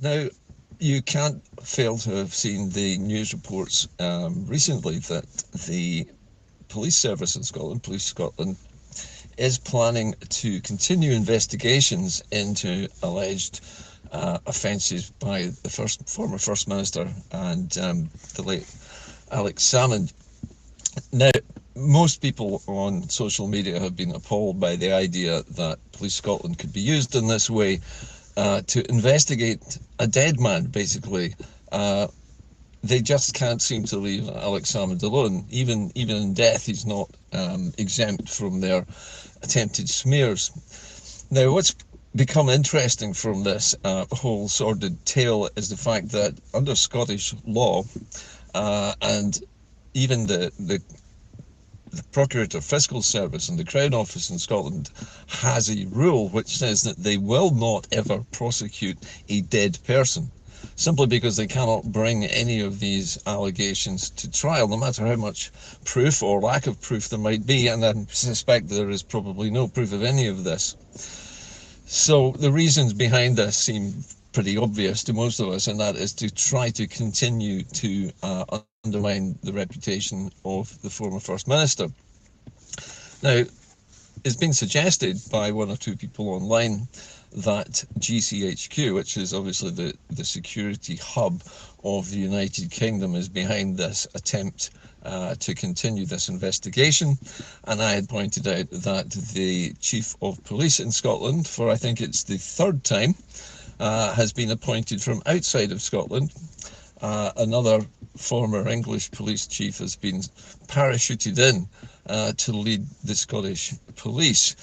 Now, you can't fail to have seen the news reports recently that the police service in Scotland, Police Scotland, is planning to continue investigations into alleged offences by the former First Minister and the late Alex Salmond. Now, most people on social media have been appalled by the idea that Police Scotland could be used in this way to investigate a dead man, basically. They just can't seem to leave Alex Salmond alone. Even in death, he's not exempt from their attempted smears. Now, what's become interesting from this whole sordid tale is the fact that under Scottish law, and even the Procurator Fiscal Service and the Crown Office in Scotland has a rule which says that they will not ever prosecute a dead person, simply because they cannot bring any of these allegations to trial, no matter how much proof or lack of proof there might be, and I suspect there is probably no proof of any of this. So the reasons behind this seem pretty obvious to most of us, and that is to try to continue to undermine the reputation of the former First Minister. Now, it's been suggested by one or two people online that GCHQ, which is obviously the security hub of the United Kingdom, is behind this attempt to continue this investigation. And I had pointed out that the Chief of Police in Scotland, for I think it's the third time, has been appointed from outside of Scotland. Another former English police chief has been parachuted in to lead the Scottish police.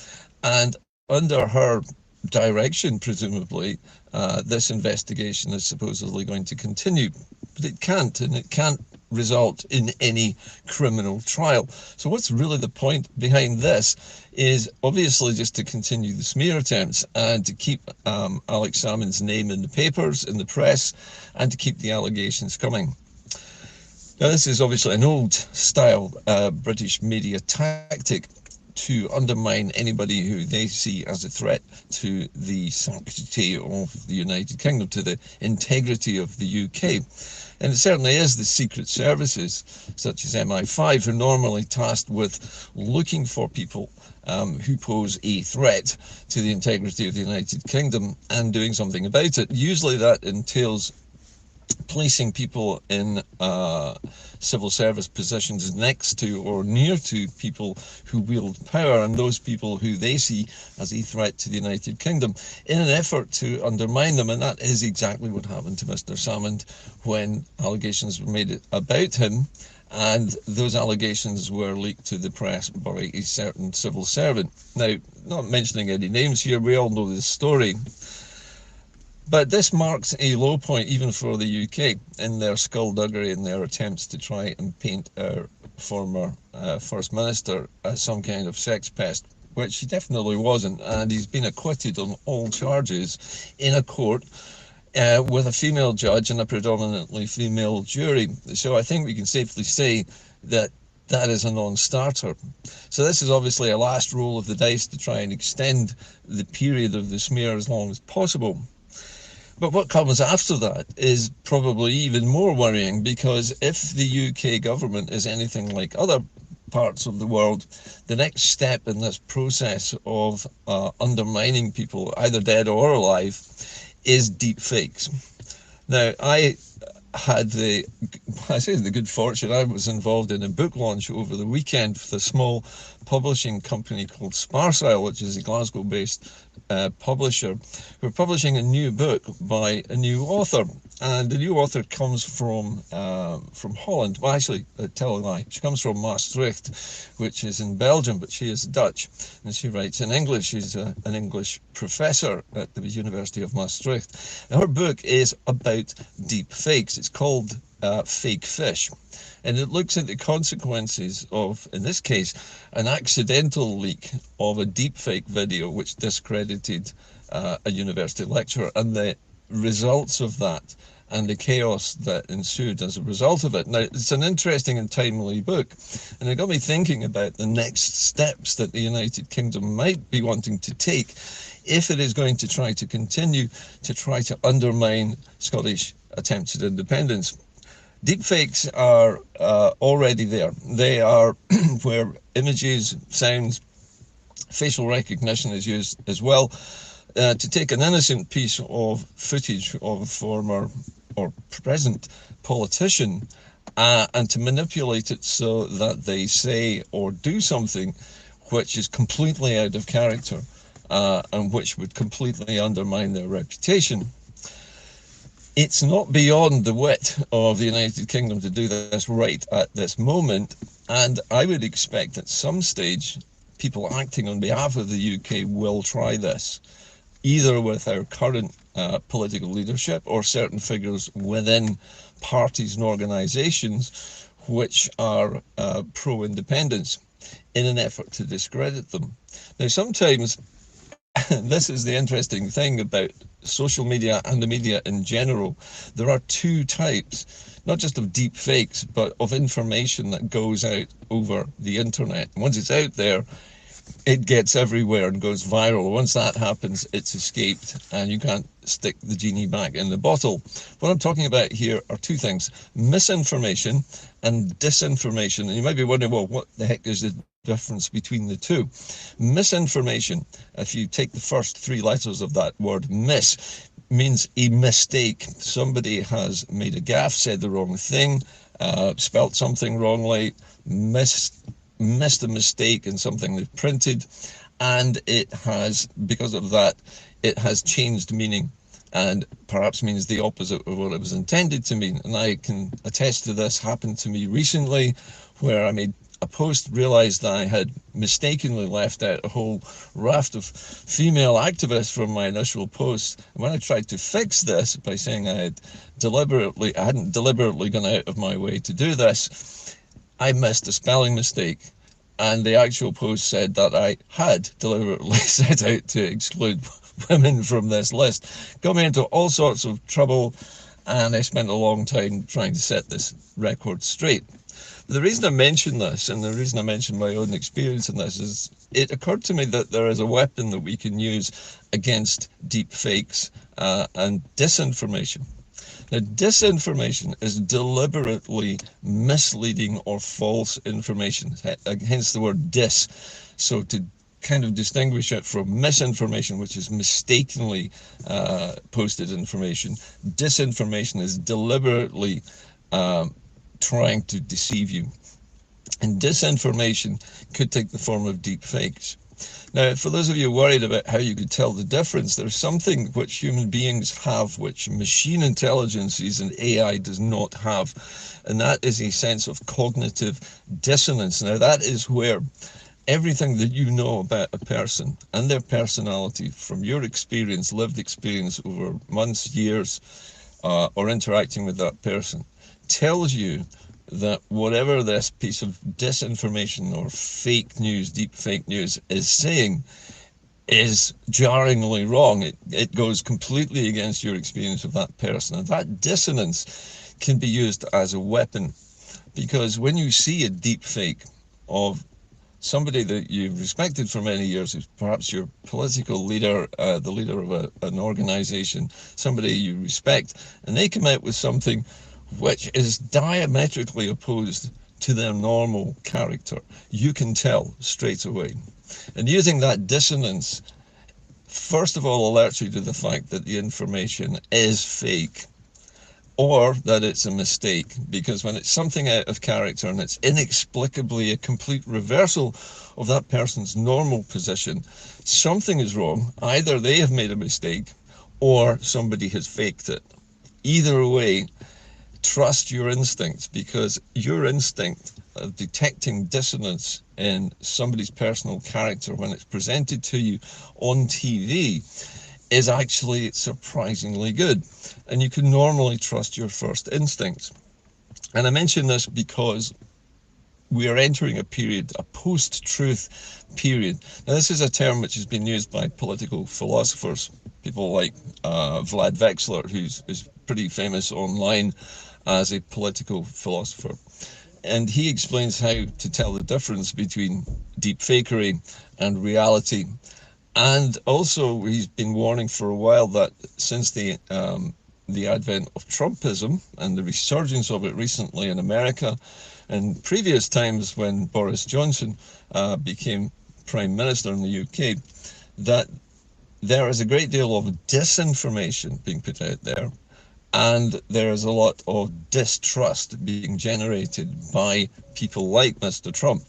And under her direction, presumably, this investigation is supposedly going to continue. But it can't, and it can't result in any criminal trial. So what's really the point behind this is obviously just to continue the smear attempts and to keep Alex Salmond's name in the papers, in the press, and to keep the allegations coming. Now, this is obviously an old style British media tactic to undermine anybody who they see as a threat to the sanctity of the United Kingdom, to the integrity of the UK. And it certainly is the secret services, such as MI5, who are normally tasked with looking for people who pose a threat to the integrity of the United Kingdom and doing something about it. Usually that entails placing people in civil service positions next to or near to people who wield power, and those people who they see as a threat to the United Kingdom, in an effort to undermine them. And that is exactly what happened to Mr. Salmond when allegations were made about him, and those allegations were leaked to the press by a certain civil servant. Now, not mentioning any names here, we all know this story. But this marks a low point even for the UK in their skullduggery and their attempts to try and paint our former First Minister as some kind of sex pest, which he definitely wasn't, and he's been acquitted on all charges in a court with a female judge and a predominantly female jury. So I think we can safely say that that is a non-starter. So this is obviously a last roll of the dice to try and extend the period of the smear as long as possible. But what comes after that is probably even more worrying, because if the UK government is anything like other parts of the world, the next step in this process of undermining people, either dead or alive, is deepfakes. Now, I had the good fortune, I was involved in a book launch over the weekend with a small publishing company called Sparsile, which is a Glasgow-based publisher. We're publishing a new book by a new author, and the new author comes from Holland. Well, actually, tell a lie. She comes from Maastricht, which is in Belgium, but she is Dutch, and she writes in English. She's an English professor at the University of Maastricht. And her book is about deep fakes. It's called Fake Fish. And it looks at the consequences of, in this case, an accidental leak of a deepfake video which discredited a university lecturer, and the results of that and the chaos that ensued as a result of it. Now, it's an interesting and timely book, and it got me thinking about the next steps that the United Kingdom might be wanting to take if it is going to try to continue to try to undermine Scottish attempts at independence. Deepfakes are already there. They are where images, sounds, facial recognition is used as well to take an innocent piece of footage of a former or present politician and to manipulate it so that they say or do something which is completely out of character and which would completely undermine their reputation. It's not beyond the wit of the United Kingdom to do this right at this moment, and I would expect at some stage people acting on behalf of the UK will try this, either with our current political leadership or certain figures within parties and organisations which are pro-independence in an effort to discredit them. Now, sometimes this is the interesting thing about social media and the media in general. There are two types, not just of deep fakes, but of information that goes out over the internet. Once it's out there, it gets everywhere and goes viral. Once that happens, it's escaped and you can't stick the genie back in the bottle. What I'm talking about here are two things: misinformation and disinformation. And you might be wondering, well, what the heck is the difference between the two? Misinformation, if you take the first three letters of that word, mis, means a mistake. Somebody has made a gaffe, said the wrong thing, spelt something wrongly, missed a mistake in something they've printed, and it has, because of that, it has changed meaning and perhaps means the opposite of what it was intended to mean. And I can attest to this. Happened to me recently, where I made a post, realized that I had mistakenly left out a whole raft of female activists from my initial post. And when I tried to fix this by saying I hadn't deliberately gone out of my way to do this, I missed a spelling mistake, and the actual post said that I had deliberately set out to exclude women from this list. Got me into all sorts of trouble, and I spent a long time trying to set this record straight. The reason I mention this, and the reason I mention my own experience in this, is it occurred to me that there is a weapon that we can use against deep fakes and disinformation. Now, disinformation is deliberately misleading or false information, hence the word dis. So to kind of distinguish it from misinformation, which is mistakenly posted information, disinformation is deliberately trying to deceive you. And disinformation could take the form of deep fakes. Now, for those of you worried about how you could tell the difference, there's something which human beings have, which machine intelligences and AI does not have, and that is a sense of cognitive dissonance. Now, that is where everything that you know about a person and their personality from your experience, lived experience over months, years, or interacting with that person, tells you that whatever this piece of disinformation or fake news, deep fake news is saying is jarringly wrong. It goes completely against your experience of that person. And that dissonance can be used as a weapon, because when you see a deep fake of somebody that you've respected for many years, who's perhaps your political leader, the leader of an organization, somebody you respect, and they come out with something which is diametrically opposed to their normal character, you can tell straight away. And using that dissonance, first of all, alerts you to the fact that the information is fake, or that it's a mistake, because when it's something out of character and it's inexplicably a complete reversal of that person's normal position, something is wrong. Either they have made a mistake or somebody has faked it. Either way, trust your instincts, because your instinct of detecting dissonance in somebody's personal character when it's presented to you on TV is actually surprisingly good, and you can normally trust your first instincts. And I mention this because we are entering a period, a post-truth period. Now, this is a term which has been used by political philosophers, people like Vlad Vexler, who's pretty famous online as a political philosopher. And he explains how to tell the difference between deep fakery and reality. And also, he's been warning for a while that since the advent of Trumpism and the resurgence of it recently in America, and previous times when Boris Johnson became Prime Minister in the UK, that there is a great deal of disinformation being put out there, and there is a lot of distrust being generated by people like Mr. Trump,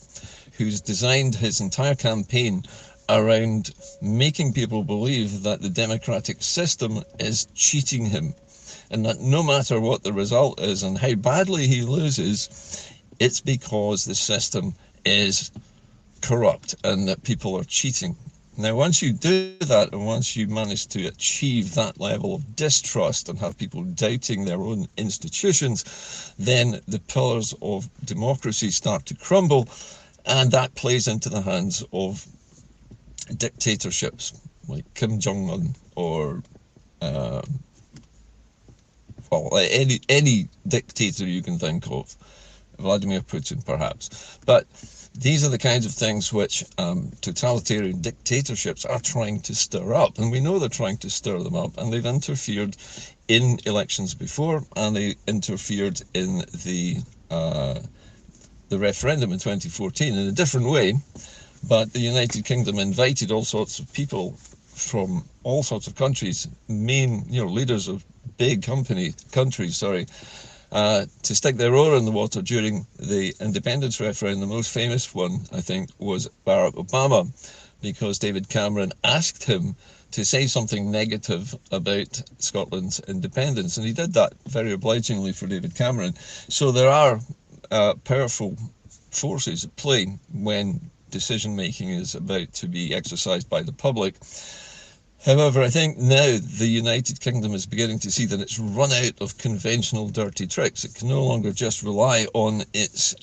who's designed his entire campaign around making people believe that the democratic system is cheating him, and that no matter what the result is and how badly he loses, it's because the system is corrupt and that people are cheating. Now, once you do that, and once you manage to achieve that level of distrust and have people doubting their own institutions, then the pillars of democracy start to crumble, and that plays into the hands of dictatorships like Kim Jong-un or well, any dictator you can think of, Vladimir Putin perhaps. But these are the kinds of things which totalitarian dictatorships are trying to stir up, and we know they're trying to stir them up, and they've interfered in elections before, and they interfered in the referendum in 2014 in a different way. But the United Kingdom invited all sorts of people from all sorts of countries, main leaders of big countries, to stick their oar in the water during the independence referendum. The most famous one, I think, was Barack Obama, because David Cameron asked him to say something negative about Scotland's independence, and he did that very obligingly for David Cameron. So there are powerful forces at play when decision making is about to be exercised by the public. However, I think now the United Kingdom is beginning to see that it's run out of conventional dirty tricks. It can no longer just rely on its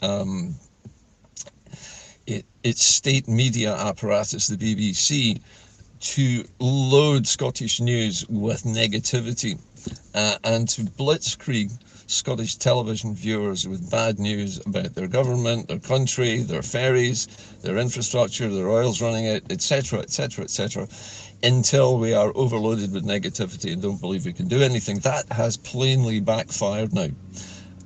state media apparatus, the BBC, to load Scottish news with negativity and to blitzkrieg Scottish television viewers with bad news about their government, their country, their ferries, their infrastructure, their oil's running out, etc., etc., etc., until we are overloaded with negativity and don't believe we can do anything. That has plainly backfired now.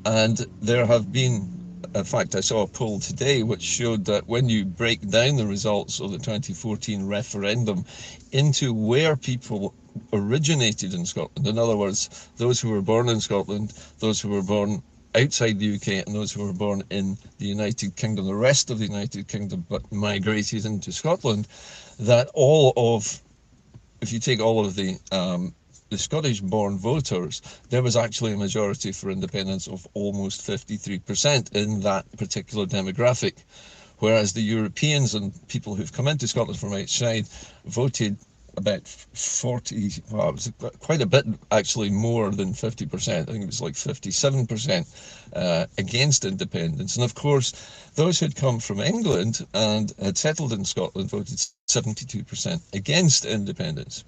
And there have been, in fact, I saw a poll today which showed that when you break down the results of the 2014 referendum into where people originated in Scotland, in other words, those who were born in Scotland, those who were born outside the UK, and those who were born in the United Kingdom, the rest of the United Kingdom, but migrated into Scotland, that if you take all of the Scottish-born voters, there was actually a majority for independence of almost 53% in that particular demographic, whereas the Europeans and people who've come into Scotland from outside voted about 40, well, it was quite a bit, actually more than 50%. I think it was like 57% against independence. And of course, those who'd come from England and had settled in Scotland voted 72% against independence.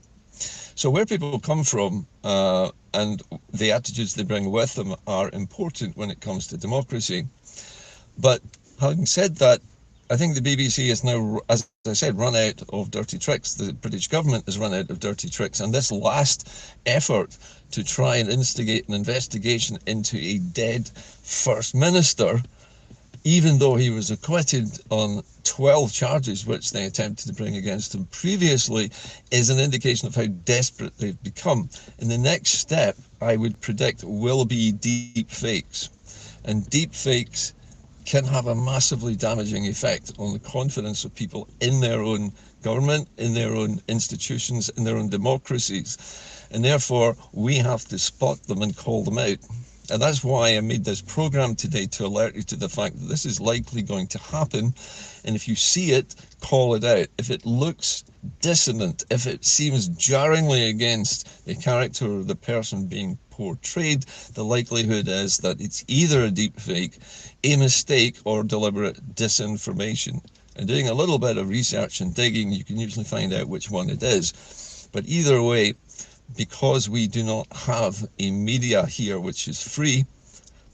So where people come from and the attitudes they bring with them are important when it comes to democracy. But having said that, I think the BBC is now, as I said, run out of dirty tricks. The British government has run out of dirty tricks. And this last effort to try and instigate an investigation into a dead First Minister, even though he was acquitted on 12 charges which they attempted to bring against him previously, is an indication of how desperate they've become. And the next step, I would predict, will be deep fakes. And deep fakes can have a massively damaging effect on the confidence of people in their own government, in their own institutions, in their own democracies. And therefore, we have to spot them and call them out. And that's why I made this program today, to alert you to the fact that this is likely going to happen. And if you see it, call it out. If it looks dissonant, if it seems jarringly against the character of the person being portrayed, the likelihood is that it's either a deep fake, a mistake, or deliberate disinformation. And doing a little bit of research and digging, you can usually find out which one it is. But either way, because we do not have a media here which is free,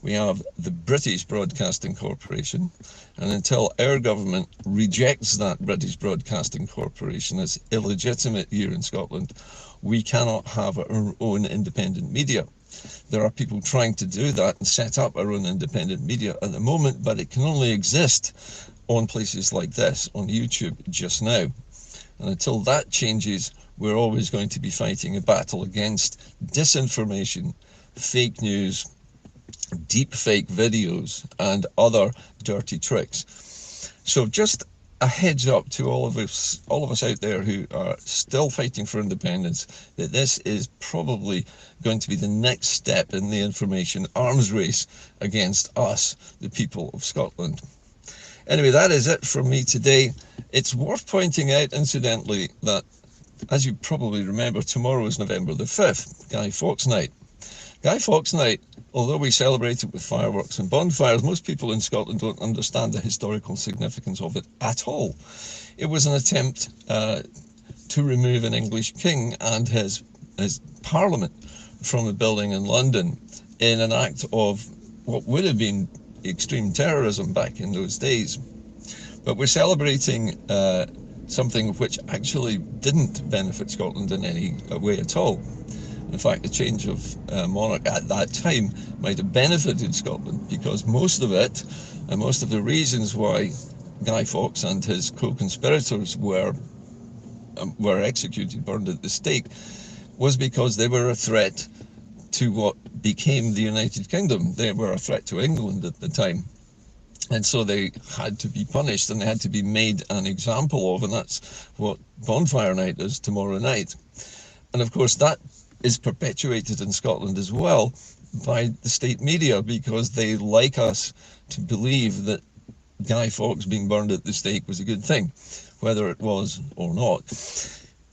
we have the British Broadcasting Corporation, and until our government rejects that British Broadcasting Corporation as illegitimate here in Scotland, we cannot have our own independent media. There are people trying to do that and set up our own independent media at the moment, but it can only exist on places like this, on YouTube just now. And until that changes, we're always going to be fighting a battle against disinformation, fake news, deepfake videos, and other dirty tricks. So just a heads up to all of us out there who are still fighting for independence, that this is probably going to be the next step in the information arms race against us, the people of Scotland. Anyway, that is it from me today. It's worth pointing out, incidentally, that, as you probably remember, tomorrow is November the 5th, Guy Fawkes Night. Guy Fawkes Night, although we celebrate it with fireworks and bonfires, most people in Scotland don't understand the historical significance of it at all. It was an attempt to remove an English king and his parliament from a building in London in an act of what would have been extreme terrorism back in those days. But we're celebrating something which actually didn't benefit Scotland in any way at all. In fact, the change of monarch at that time might have benefited Scotland, because most of it, and most of the reasons why Guy Fawkes and his co-conspirators were executed, burned at the stake, was because they were a threat to what became the United Kingdom. They were a threat to England at the time. And so they had to be punished, and they had to be made an example of, and that's what Bonfire Night is tomorrow night. And of course, that is perpetuated in Scotland as well by the state media, because they like us to believe that Guy Fawkes being burned at the stake was a good thing, whether it was or not.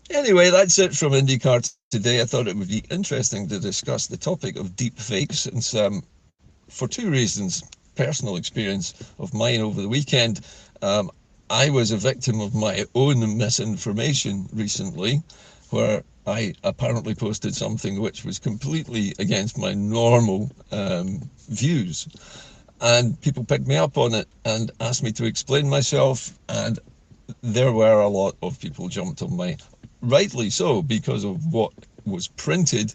Anyway, that's it from Inde-Car today. I thought it would be interesting to discuss the topic of deep fakes, and for two reasons. Personal experience of mine over the weekend. I was a victim of my own misinformation recently, where I apparently posted something which was completely against my normal views, and people picked me up on it and asked me to explain myself, and there were a lot of people jumped on my, rightly so, because of what was printed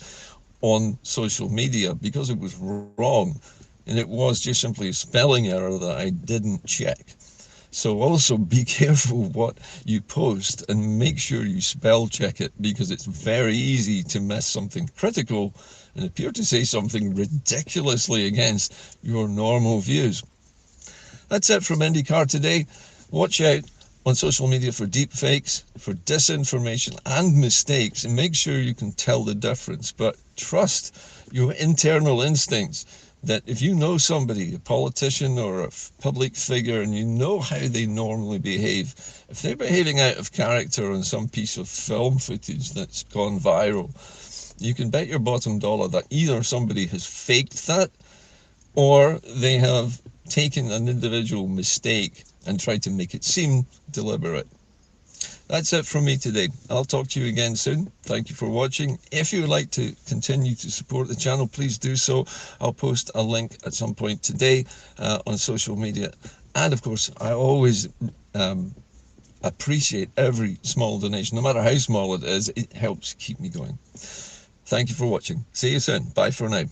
on social media, because it was wrong, and it was just simply a spelling error that I didn't check. So also be careful what you post, and make sure you spell check it, because it's very easy to miss something critical and appear to say something ridiculously against your normal views. That's it from Inde-Car today. Watch out on social media for deepfakes, for disinformation and mistakes, and make sure you can tell the difference. But trust your internal instincts, that if you know somebody, a politician or a public figure, and you know how they normally behave, if they're behaving out of character on some piece of film footage that's gone viral, you can bet your bottom dollar that either somebody has faked that, or they have taken an individual mistake and tried to make it seem deliberate. That's it from me today. I'll talk to you again soon. Thank you for watching. If you would like to continue to support the channel, please do so. I'll post a link at some point today on social media. And of course, I always appreciate every small donation, no matter how small it is. It helps keep me going. Thank you for watching. See you soon. Bye for now.